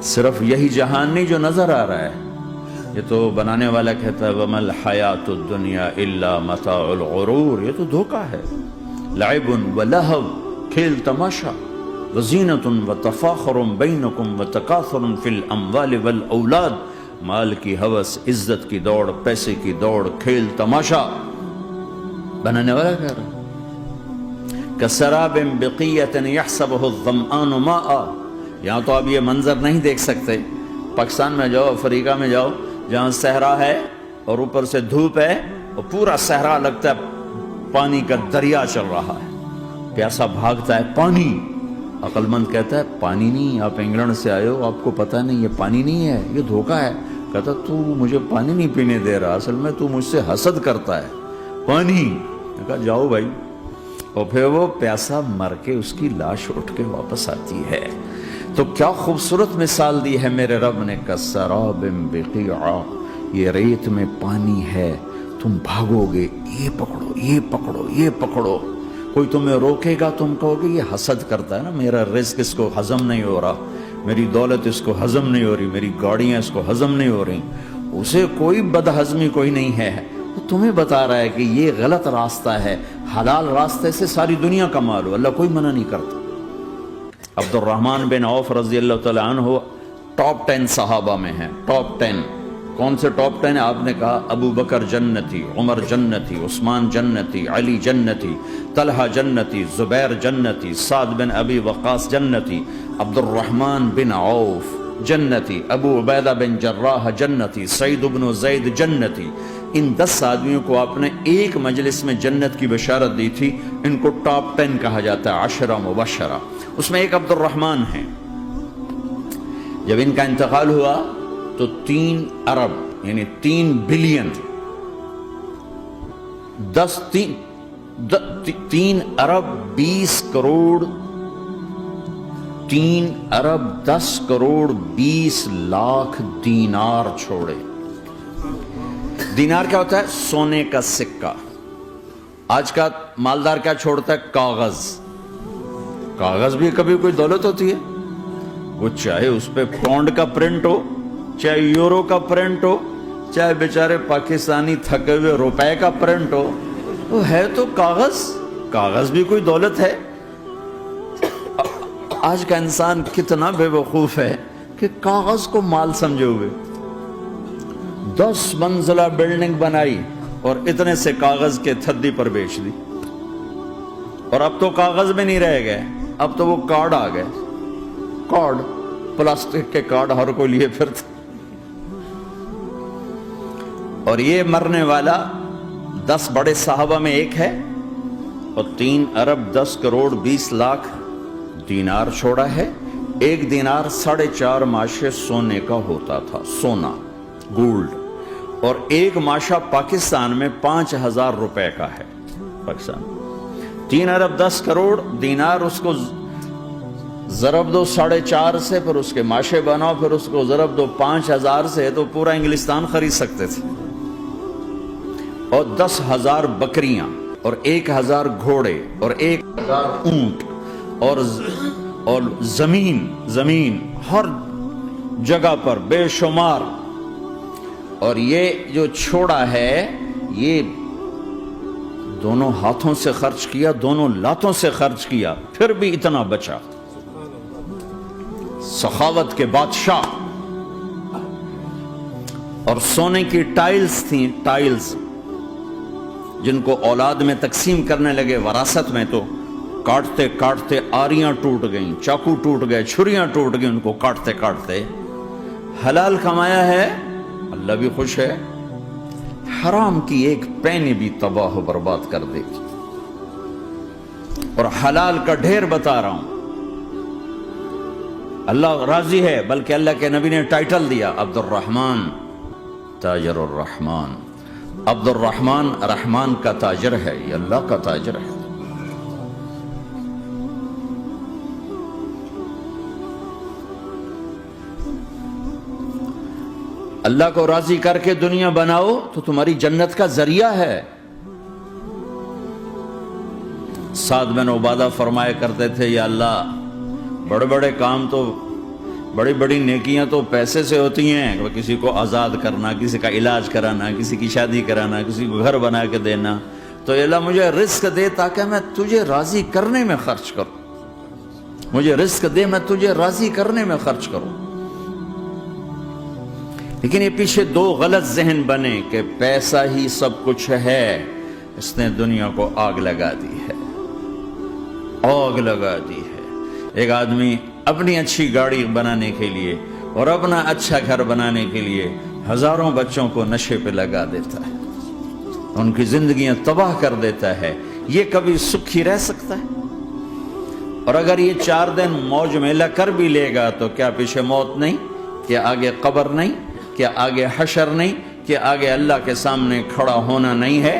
صرف یہی جہان نہیں جو نظر آ رہا ہے، یہ تو بنانے والا کہتا ہے وَمَا الْحَيَاةُ الدُّنْيَا إِلَّا مَتَاعُ الْغُرُورِ، یہ تو دھوکہ ہے، لعب ولہو، کھیل تماشا، وزینۃ وتفاخر بینکم وتکاثر فی الاموال والاولاد، مال کی ہوس، عزت کی دوڑ، پیسے کی دوڑ، کھیل تماشا۔ بنانے والا کہہ رہا کسراب بقیۃ یحسبہ الظمآن ماء، یہاں تو آپ یہ منظر نہیں دیکھ سکتے، پاکستان میں جاؤ، افریقہ میں جاؤ، جہاں صحرا ہے اور اوپر سے دھوپ ہے اور پورا صحرا لگتا ہے پانی کا دریا چل رہا ہے، پیاسا بھاگتا ہے پانی، عقل مند کہتا ہے پانی نہیں، آپ انگلینڈ سے آئے ہو، آپ کو پتہ نہیں یہ پانی نہیں ہے، یہ دھوکہ ہے۔ کہتا تو مجھے پانی نہیں پینے دے رہا، اصل میں تو مجھ سے حسد کرتا ہے، پانی۔ میں کہا جاؤ بھائی، اور پھر وہ پیاسا مر کے اس کی لاش اٹھ کے واپس آتی ہے۔ تو کیا خوبصورت مثال دی ہے میرے رب نے، کسراب بقیع، یہ ریت میں پانی ہے، تم بھاگو گے، یہ پکڑو، یہ پکڑو، یہ پکڑو، کوئی تمہیں روکے گا، تم کہو گے یہ حسد کرتا ہے نا، میرا رزق اس کو ہضم نہیں ہو رہا، میری دولت اس کو ہضم نہیں ہو رہی، میری گاڑیاں اس کو ہضم نہیں ہو رہی، اسے کوئی بدہضمی کوئی نہیں ہے، وہ تمہیں بتا رہا ہے کہ یہ غلط راستہ ہے، حلال راستے سے ساری دنیا کما لو، اللہ کوئی منع نہیں کرتا۔ عبد الرحمن بن عوف رضی اللہ تعالیٰ عنہ ٹاپ 10 صحابہ میں ہیں، ٹاپ 10۔ کون سے ٹاپ 10 آپ نے کہا؟ ابو بکر جنتی، عمر جنتی، عثمان جنتی، علی جنتی، طلحہ جنتی، زبیر جنتی، سعد بن ابی وقاص جنتی، عبد الرحمن بن عوف جنتی، ابو عبیدہ بن جراح جنتی، سعید بن زید جنتی۔ ان 10 آدمیوں کو آپ نے ایک مجلس میں جنت کی بشارت دی تھی، ان کو ٹاپ 10 کہا جاتا ہے، 10 مبشرہ۔ اس میں ایک عبد الرحمن ہے۔ جب ان کا انتقال ہوا تو 3 ارب یعنی 3 بلین 3 ارب 20 کروڑ 3 ارب 10 کروڑ 20 لاکھ دینار چھوڑے۔ دینار کیا ہوتا ہے؟ سونے کا سکہ۔ آج کا مالدار کیا چھوڑتا ہے؟ کاغذ۔ کاغذ بھی کبھی کوئی دولت ہوتی ہے؟ وہ چاہے اس پہ پاؤنڈ کا پرنٹ ہو، چاہے یورو کا پرنٹ ہو، چاہے بیچارے پاکستانی تھکے ہوئے روپے کا پرنٹ ہو، وہ ہے تو کاغذ۔ کاغذ بھی کوئی دولت ہے؟ آج کا انسان کتنا بے وقوف ہے کہ کاغذ کو مال سمجھے ہوئے۔ 10 منزلہ بلڈنگ بنائی اور اتنے سے کاغذ کے تھدی پر بیچ دی، اور اب تو کاغذ میں نہیں رہ گئے، اب تو وہ کارڈ آ گئے، کارڈ، پلاسٹک کے کارڈ ہر کوئی لیے پھرتا۔ اور یہ مرنے والا 10 بڑے صحابہ میں ایک ہے، اور 3 ارب 10 کروڑ 20 لاکھ دینار چھوڑا ہے۔ ایک دینار 4.5 ماشے سونے کا ہوتا تھا، سونا، گولڈ، اور ایک ماشا پاکستان میں 5,000 روپے کا ہے۔ پاکستان 3 ارب 10 کروڑ دینار، اس کو ضرب دو 4.5 سے، پھر اس کے ماشے بناؤ، پھر اس کو ضرب دو 5,000 سے، تو پورا انگلستان خرید سکتے تھے۔ اور 10,000 بکریاں، اور 1,000 گھوڑے، اور 1,000 اونٹ، اور زمین ہر جگہ پر بے شمار۔ اور یہ جو چھوڑا ہے، یہ دونوں ہاتھوں سے خرچ کیا، دونوں لاتوں سے خرچ کیا، پھر بھی اتنا بچا۔ سخاوت کے بادشاہ۔ اور سونے کی ٹائلز تھیں، ٹائلز، جن کو اولاد میں تقسیم کرنے لگے وراثت میں، تو کاٹتے کاٹتے آریاں ٹوٹ گئیں، چاقو ٹوٹ گئے، چھریاں ٹوٹ گئیں، ان کو کاٹتے کاٹتے۔ حلال کمایا ہے، اللہ بھی خوش ہے، حرام کی ایک پینی بھی تباہ و برباد کر دے گی۔ اور حلال کا ڈھیر بتا رہا ہوں، اللہ راضی ہے، بلکہ اللہ کے نبی نے ٹائٹل دیا عبد الرحمن تاجر الرحمن۔ عبد الرحمن رحمان کا تاجر ہے، یہ اللہ کا تاجر ہے۔ اللہ کو راضی کر کے دنیا بناؤ تو تمہاری جنت کا ذریعہ ہے۔ سعد بن عبادہ فرمایا کرتے تھے، یا اللہ بڑے بڑے کام تو بڑی بڑی نیکیاں تو پیسے سے ہوتی ہیں، کسی کو آزاد کرنا، کسی کا علاج کرانا، کسی کی شادی کرانا، کسی کو گھر بنا کے دینا. تو اللہ مجھے رزق دے تاکہ میں تجھے راضی کرنے میں خرچ کروں. مجھے رزق دے، میں تجھے راضی کرنے میں خرچ کروں. لیکن یہ پیچھے دو غلط ذہن بنے کہ پیسہ ہی سب کچھ ہے. اس نے دنیا کو آگ لگا دی ہے، آگ لگا دی ہے. ایک آدمی اپنی اچھی گاڑی بنانے کے لیے اور اپنا اچھا گھر بنانے کے لیے ہزاروں بچوں کو نشے پہ لگا دیتا ہے، ان کی زندگیاں تباہ کر دیتا ہے. یہ کبھی سکھی رہ سکتا ہے؟ اور اگر یہ 4 دن موج میلہ کر بھی لے گا تو کیا پیچھے موت نہیں؟ کیا آگے قبر نہیں؟ کیا آگے حشر نہیں؟ کیا آگے اللہ کے سامنے کھڑا ہونا نہیں ہے؟